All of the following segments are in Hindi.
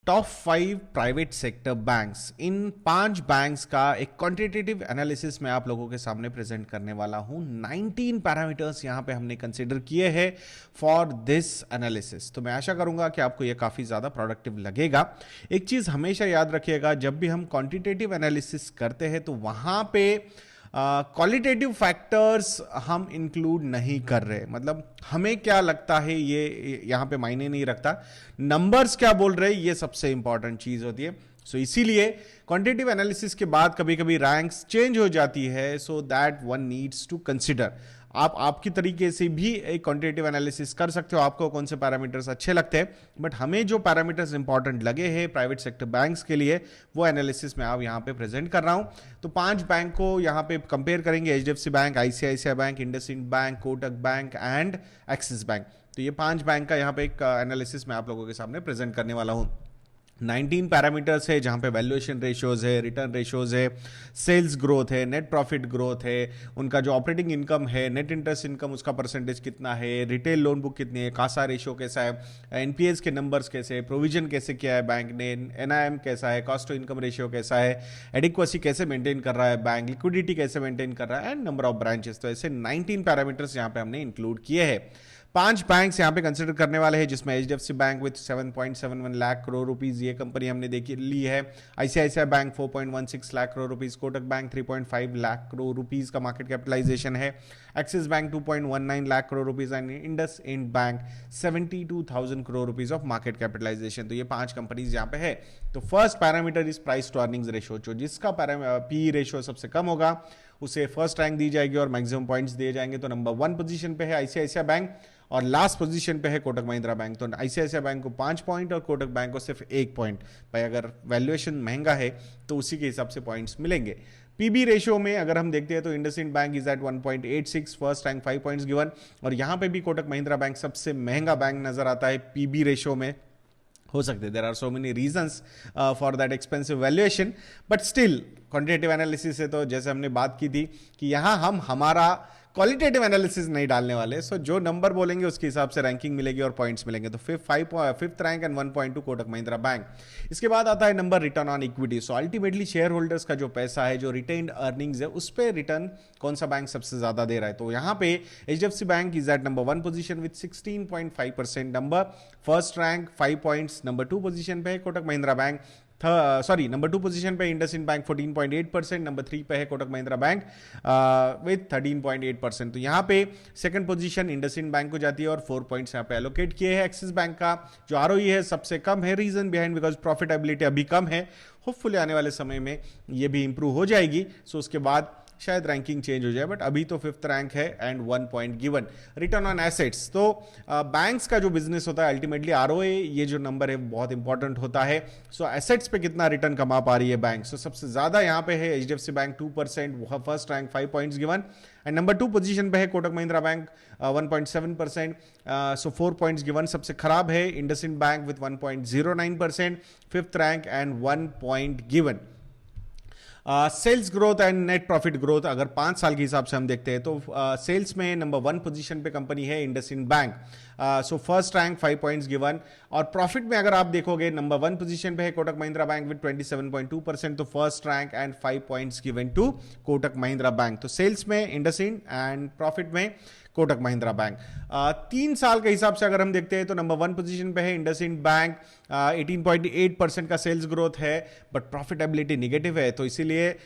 टॉप 5 प्राइवेट सेक्टर बैंक्स, इन 5 बैंक्स का एक क्वांटिटेटिव एनालिसिस मैं आप लोगों के सामने प्रेजेंट करने वाला हूं। 19 पैरामीटर्स यहां पे हमने कंसीडर किए हैं फॉर दिस एनालिसिस। तो मैं आशा करूंगा कि आपको यह काफी ज्यादा प्रोडक्टिव लगेगा। एक चीज हमेशा याद रखिएगा, जब भी हम क्वांटिटेटिव एनालिसिस करते हैं तो वहां पे क्वालिटेटिव फैक्टर्स हम इंक्लूड नहीं कर रहे। मतलब हमें क्या लगता है ये यहां पे मायने नहीं रखता, नंबर्स क्या बोल रहे ये सबसे इंपॉर्टेंट चीज होती है। सो इसीलिए क्वांटिटेटिव एनालिसिस के बाद कभी कभी रैंक्स चेंज हो जाती है, so that one needs to consider. आप आपकी तरीके से भी एक क्वांटिटेटिव एनालिसिस कर सकते हो, आपको कौन से पैरामीटर्स अच्छे लगते हैं, बट हमें जो पैरामीटर्स इंपॉर्टेंट लगे हैं प्राइवेट सेक्टर बैंक्स के लिए वो एनालिसिस मैं आप यहां पे प्रेजेंट कर रहा हूं। तो 5 बैंक को यहां पे कंपेयर करेंगे, HDFC bank, ICICI bank, IndusInd bank, Kotak bank and axis bank. तो ये 5 बैंक का यहां पे एक एनालिसिस मैं आप लोगों के सामने प्रेजेंट करने वाला हूं। 19 पैरामीटर्स है जहां पे वैल्यूएशन रेशियोज है, रिटर्न रेशियोज है, सेल्स ग्रोथ है, नेट प्रॉफिट ग्रोथ है, उनका जो ऑपरेटिंग इनकम है, नेट इंटरेस्ट इनकम उसका परसेंटेज कितना है, रिटेल लोन बुक कितनी है, कासा रेशियो कैसा है, एनपीएस के नंबर्स कैसे है, प्रोविजन कैसे किया है बैंक ने, एनआईएम कैसा है, कॉस्ट टू इनकम रेशियो कैसा है, एडिक्वेसी कैसे मेंटेन कर रहा है बैंक, लिक्विडिटी कैसे मेंटेन कर रहा है एंड नंबर ऑफ ब्रांचेस। तो ऐसे 19 पैरामीटर्स यहां पे हमने इंक्लूड किए हैं। 5 बैंक्स यहां पे कंसिडर करने वाले हैं, जिसमें HDFC bank with 7.71 lakh crore rupees ये कंपनी हमने देखी ली है, ICICI bank 4.16 lakh crore rupees, Kotak bank 3.5 lakh crore rupees का मार्केट कैपिटलाइजेशन है, Axis bank 2.19 lakh crore rupees and IndusInd bank 72,000 crore rupees of market capitalization. तो ये 5 कंपनीज यहां पे है। तो first parameter is price to earnings ratio, जो जिसका पी रेशियो सबसे कम होगा उसे फर्स्ट रैंक दी जाएगी और मैक्सिमम पॉइंट्स दिए जाएंगे। तो नंबर 1 पोजीशन पे है आईसीआईसीआई बैंक और लास्ट पोजीशन पे है कोटक महिंद्रा बैंक। तो आईसीआईसीआई बैंक को 5 पॉइंट और कोटक बैंक को सिर्फ 1 पॉइंट। भाई अगर वैल्यूएशन महंगा है तो उसी के हिसाब से पॉइंट्स मिलेंगे। पीबी रेशियो में अगर हम देखते हैं तो IndusInd bank is at 1.86, first rank 5 points given, और यहां पे भी कोटक महिंद्रा बैंक सबसे महंगा बैंक नजर आता है पीबी रेशियो में। हो सकते there are so many reasons for that expensive valuation, but still quantitative analysis है तो जैसे हमने बात की थी कि यहां हम हमारा क्वालिटेटिव एनालिसिस नहीं डालने वाले। सो जो नंबर बोलेंगे उसके हिसाब से रैंकिंग मिलेगी और पॉइंट्स मिलेंगे। तो fifth rank and 1.2 Kotak Mahindra bank. इसके बाद आता है number return on equity. So ultimately share holders का जो पैसा है, जो रिटेन्ड अर्निंग्स है, उस पर रिटर्न कौन सा बैंक सबसे ज्यादा दे रहा है। तो यहां पे HDFC bank is at number 1 position with 16.5%, number first rank 5 points. Number 2 position पे है Kotak Mahindra bank, number 2 position पे इंडसइंड बैंक 14.8%, नंबर 3 पे है कोटक महिंद्रा बैंक विद 13.8%। तो यहाँ पे सेकंड पोजीशन इंडसइंड बैंक को जाती है और 4 पॉइंट्स यहाँ पे एलोकेट किए हैं। एक्सिस बैंक का जो आरओई है सबसे कम है, रीजन बिहाइंड बिकॉज प्रॉफिटेबिलिटी अभी कम है, होपफुली आने वाले समय में ये भी इंप्रूव हो जाएगी। सो उसके बाद शायद रैंकिंग चेंज हो जाए, बट अभी तो 5th रैंक है and 1 point given. Return on assets, तो बैंक्स का जो बिजनेस होता है अल्टीमेटली आरओए, ये जो नंबर है बहुत इंपॉर्टेंट होता है। सो एसेट्स पे कितना रिटर्न कमा पा रही है बैंक। सो सबसे ज्यादा यहाँ पे है HDFC bank 2%, first rank 5 points given, and number 2 position पे है Kotak Mahindra bank 1.7%, so 4 points given. सबसे खराब है IndusInd bank with 1.09%, 5th rank and 1 point given. Sales growth and net profit growth अगर 5 साल के हिसाब से हम देखते हैं तो सेल्स में नंबर 1 पोजीशन पे कंपनी है IndusInd bank, so first rank 5 points given, और प्रॉफिट में अगर आप देखोगे नंबर 1 पोजीशन पे है कोटक महिंद्रा बैंक विद 27.2%, तो first rank and 5 points given to Kotak Mahindra bank. तो सेल्स में इंडसइंड एंड प्रॉफिट में कोटक महिंद्रा बैंक। 3 साल के हिसाब से अगर हम देखते हैं तो नंबर 1 पोजीशन पे है इंडसइंड बैंक, 18.8% का सेल्स ग्रोथ है, बट प्रॉफिटेबिलिटी निगेटिव है। तो इसीलिए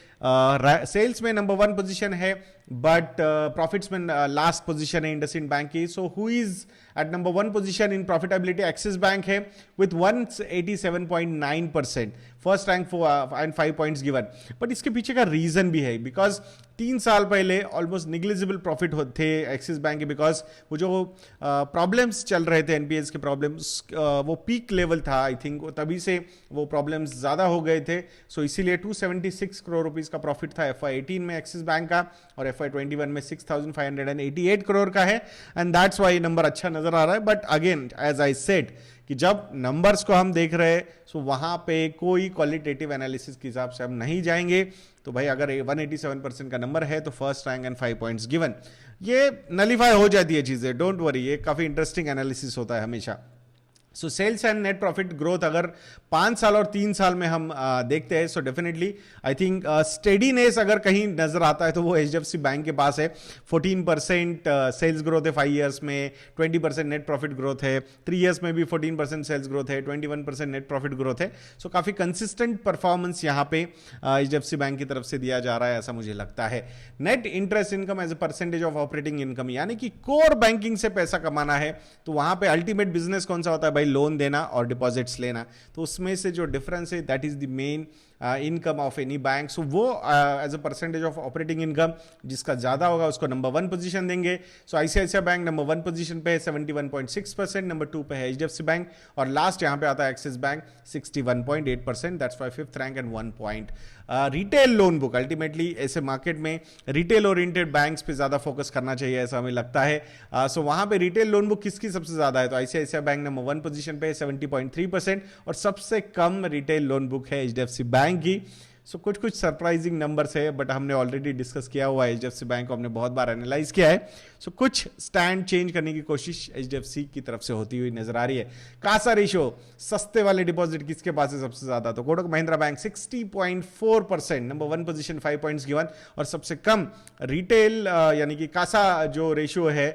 सेल्स में नंबर 1 पोजीशन है, बट प्रॉफिट्स में लास्ट पोजीशन है इंडसइंड बैंक की। So who is at number 1 position in profitability? Axis bank है with 187.9%, first rank and 5 points given. But इसके पीछे का रीजन भी है, बिकॉज 3 साल पहले ऑलमोस्ट निग्लिजिबल प्रॉफिट थे एक्सिस बैंक के, बिकॉज वो जो प्रॉब्लम्स चल रहे थे, एनपीएस के प्रॉब्लम्स, वो पीक लेवल था आई थिंक, तभी से वो प्रॉब्लम्स ज्यादा हो गए थे। सो इसीलिए 276 करोड़ रुपीस का प्रॉफिट था FY18 में एक्सिस बैंक का, और FY21 में 6,588 करोड़ का है, एंड दैट्स वाई नंबर अच्छा नजर आ रहा है। But again as I said कि जब नंबर्स को हम देख रहे हैं सो वहां पे कोई क्वालिटेटिव एनालिसिस के हिसाब से हम नहीं जाएंगे। तो भाई अगर 187% का नंबर है तो first rank and 5 points given, ये नलीफाई हो जाती है चीजें, डोंट वरी, ये काफी इंटरेस्टिंग एनालिसिस होता है हमेशा। So sales and net profit growth अगर 5 साल और 3 साल में हम देखते हैं, so definitely I think steadiness अगर कहीं नजर आता है तो वो एचडीएफसी बैंक के पास है। 14% सेल्स ग्रोथ है 5 ईयर्स में, 20% नेट प्रॉफिट ग्रोथ है, 3 ईयर्स में भी 14% सेल्स ग्रोथ है, 21% नेट प्रॉफिट ग्रोथ है। सो काफी कंसिस्टेंट परफॉर्मेंस यहाँ पे एचडीएफसी बैंक की तरफ से दिया जा रहा है, ऐसा मुझे लगता है। Net interest income as a percentage of operating income, यानी कि कोर बैंकिंग से पैसा कमाना है तो वहां पे अल्टीमेट बिजनेस कौन सा होता है भाई? लोन देना और डिपॉजिट्स लेना। तो उसमें से जो डिफरेंस है that is the main income of any bank. So वो as a percentage of operating income जिसका ज्यादा होगा उसको नंबर 1 पोजीशन देंगे। So ICICI bank number 1 position पे है 71.6%, नंबर 2 पे है एचडीएफसी बैंक, और लास्ट यहां पे आता है Axis bank 61.8%, that's why 5th rank and 1 point. Retail loan book, ultimately ऐसे मार्केट में रिटेल ओरिएंटेड बैंक्स पे ज्यादा फोकस करना चाहिए ऐसा हमें लगता है। सो वहां पे रिटेल लोन बुक किसकी सबसे ज्यादा है? तो आईसीआईसीआई बैंक नंबर 1 पोजीशन पे है 70.3%, और सबसे कम रिटेल लोन बुक है एचडीएफसी बैंक की। सो कुछ कुछ सरप्राइजिंग नंबर्स है, बट हमने ऑलरेडी डिस्कस किया हुआ है, एचडीएफसी बैंक को हमने बहुत बार एनालाइज किया है। सो कुछ स्टैंड चेंज करने की कोशिश एचडीएफसी की तरफ से होती हुई नजर आ रही है। कासा रेशो, सस्ते वाले डिपॉजिट किसके पास है सबसे ज्यादा? तो Kotak Mahindra bank 60.4%, number 1 position, 5 points given, और सबसे कम रिटेल यानी कि कासा जो रेशियो है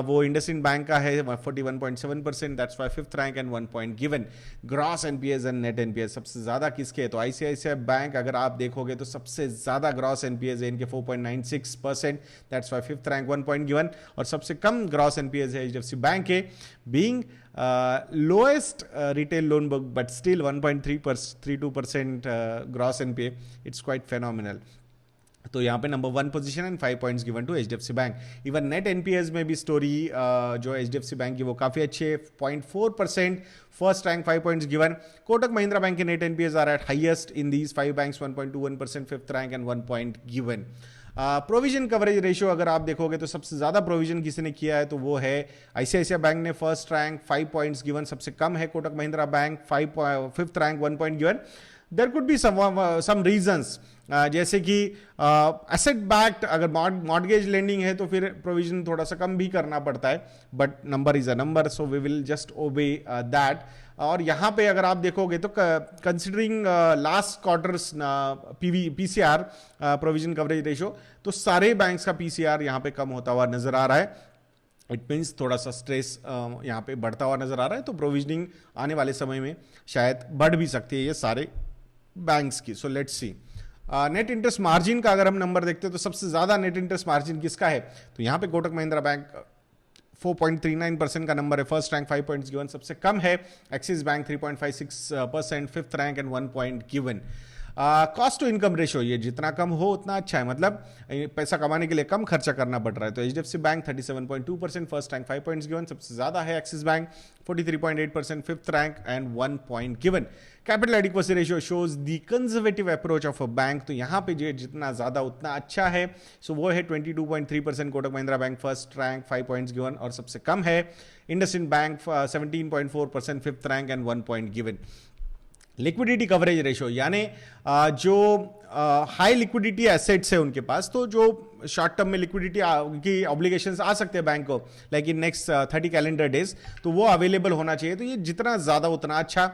वो इंडसइंड बैंक का है 41.7%, that's why 5th rank and 1 point given. Gross NPS and net NPS सबसे ज्यादा किसके है? तो आईसीआईसीआई बैंक अगर आप देखोगे तो सबसे ज्यादा ग्रॉस एनपीएस है इनके 4.96%, that's why 5th rank 1 point given, और सबसे कम ग्रॉस एनपीएस है एचडीएफसी बैंक के, being lowest retail loan book but still 1.32% gross NPA, it's quite phenomenal. तो यहाँ पे number 1 position and 5 points given to HDFC bank. Even net NPAs में भी स्टोरी जो एचडीएफसी बैंक की वो काफी अच्छी है, 0.4%, first rank 5 points given. Kotak Mahindra bank के net NPS are at highest in these 5 banks 1.21%, 5th rank and 1 point given. Provision coverage ratio अगर आप देखोगे तो सबसे ज्यादा प्रोविजन किसी ने किया है तो वो है आईसीआईसीआई बैंक ने, फर्स्ट रैंक 5 पॉइंट्स गिवन। सबसे कम है Kotak Mahindra bank 5th rank 1 point given. There could be some reasons, जैसे कि एसेट बैक्ड अगर मॉर्गेज लेंडिंग है तो फिर प्रोविजन थोड़ा सा कम भी करना पड़ता है, but number is a number, so we will just obey that. और यहाँ पे अगर आप देखोगे तो considering last quarters PCR provision coverage ratio, तो सारे बैंक्स का पीसीआर यहाँ पे कम होता हुआ नजर आ रहा है। इट मीन्स थोड़ा सा स्ट्रेस यहाँ पे बढ़ता हुआ नजर आ रहा है, तो प्रोविजनिंग आने वाले समय में शायद बढ़ भी सकती है ये सारे बैंक्स की। So let's see net interest margin का अगर हम नंबर देखते हैं तो सबसे ज्यादा नेट इंटरेस्ट मार्जिन किसका है? तो यहाँ पे कोटक महिंद्रा बैंक 4.39% का नंबर है, फर्स्ट रैंक 5 पॉइंट्स गिवन। सबसे कम है Axis bank 3.56%, 5th rank and 1 point given. Cost to income ratio, ये जितना कम हो उतना अच्छा है, मतलब पैसा कमाने के लिए कम खर्चा करना पड़ रहा है। तो HDFC bank 37.2%, first rank 5 points given. सबसे ज्यादा है Axis bank 43.8%, 5th rank and 1 point given. Capital adequacy ratio shows the conservative approach of a bank, तो यहाँ पे जो जितना ज्यादा उतना अच्छा है, सो वो है 22.3% Kotak Mahindra bank, first rank 5 points given, और सबसे कम है IndusInd bank 17.4%, 5th rank and 1 point given. Liquidity coverage ratio, यानी जो हाई लिक्विडिटी एसेट्स है उनके पास, तो जो शॉर्ट टर्म में लिक्विडिटी की ऑब्लिगेशंस आ सकते हैं बैंक को, like in next 30 calendar days, तो वो अवेलेबल होना चाहिए। तो ये जितना ज्यादा उतना अच्छा।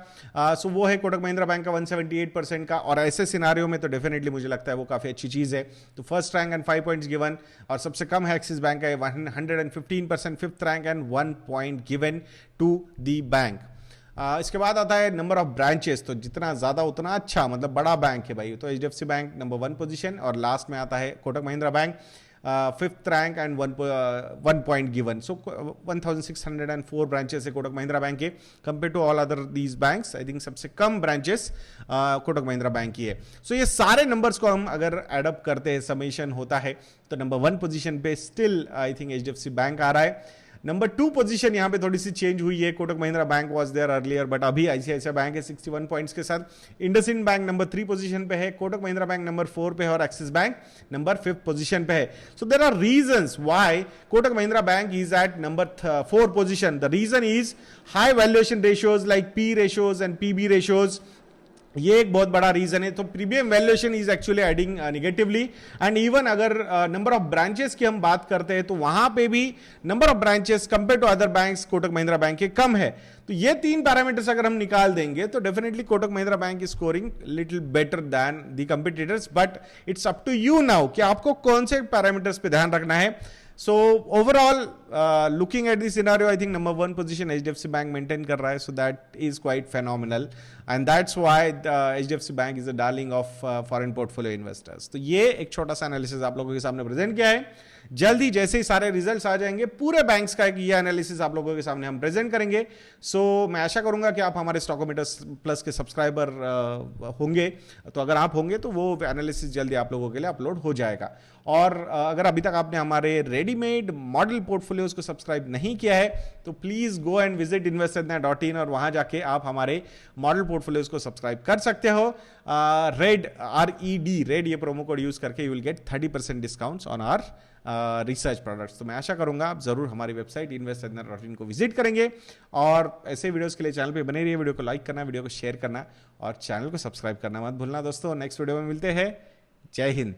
सो वो है कोटक महिंद्रा बैंक का 178% का, और ऐसे सिनारियो में तो डेफिनेटली मुझे लगता है वो काफी अच्छी चीज है। तो first rank and 5 points given, और सबसे कम है एक्सिस बैंक का 115%, 5th rank and 1 point given to the bank. इसके बाद आता है नंबर ऑफ ब्रांचेस, तो जितना ज्यादा उतना अच्छा, मतलब बड़ा बैंक है भाई, तो एचडीएफसी बैंक नंबर 1 पोजीशन, और लास्ट में आता है Kotak Mahindra bank 5th rank and 1 point given. So 1604 branches है कोटक महिंद्रा बैंक के, compare to all other these banks. I think सबसे कम ब्रांचेस कोटक महिंद्रा बैंक की है। सो ये सारे नंबर्स को हम अगर एडअप करते हैं, समेशन होता है, तो नंबर 1 पोजीशन पे still I think HDFC bank आ रहा है। नंबर 2 पोजीशन यहां पे थोड़ी सी चेंज हुई है, Kotak Mahindra bank was there earlier, but अभी आईसीआईसीआई बैंक है 61 पॉइंट्स के साथ। इंडसइंड बैंक नंबर 3 पोजीशन पे है, कोटक महिंद्रा बैंक नंबर 4 पे है, और axis bank number 5th position पे है। So there are reasons why Kotak Mahindra bank is at number 4 position. The reason is high valuation ratios like P ratios and PB ratios, ये एक बहुत बड़ा रीजन है। तो premium valuation is actually adding negatively. And even अगर नंबर ऑफ ब्रांचेस की हम बात करते हैं तो वहां पे भी number of branches compare to other banks Kotak Mahindra bank के कम है। तो ये तीन पैरामीटर्स अगर हम निकाल देंगे तो definitely Kotak Mahindra bank is scoring little better than the competitors. But it's up to you now कि आपको कौन से पैरामीटर्स पे ध्यान रखना है। So overall, looking at the scenario, I think number one position HDFC Bank maintain कर रहा है, so that is quite phenomenal, and that's why the HDFC Bank is the darling of foreign portfolio investors. तो ये एक छोटा सा एनालिसिस आप लोगों के सामने प्रेजेंट किया है। जल्दी जैसे ही सारे रिजल्ट्स आ जाएंगे पूरे बैंक्स का एक ये एनालिसिस आप लोगों के सामने हम प्रेजेंट करेंगे। सो मैं आशा करूंगा कि आप हमारे स्टॉकोमीटर्स प्लस के सब्सक्राइबर होंगे। तो अगर आप होंगे तो वो एनालिसिस जल्दी आप लोगों के लिए अपलोड हो जाएगा। और अगर अभी तक आपने हमारे रेडीमेड मॉडल पोर्टफोलियोज को सब्सक्राइब नहीं किया है तो please go and visit investornet.in और वहां जाके आप हमारे मॉडल पोर्टफोलियोज को सब्सक्राइब कर सकते हो। रेड RED रेड ये प्रोमो कोड यूज करके you will get 30% discounts on our research products. तो मैं आशा करूंगा आप जरूर हमारी वेबसाइट investornet.in को विजिट करेंगे और ऐसे वीडियोस के लिए चैनल पे बने रहिए। वीडियो को लाइक करना, वीडियो को शेयर करना और चैनल को सब्सक्राइब करना मत भूलना दोस्तों। नेक्स्ट वीडियो में मिलते हैं। जय हिंद।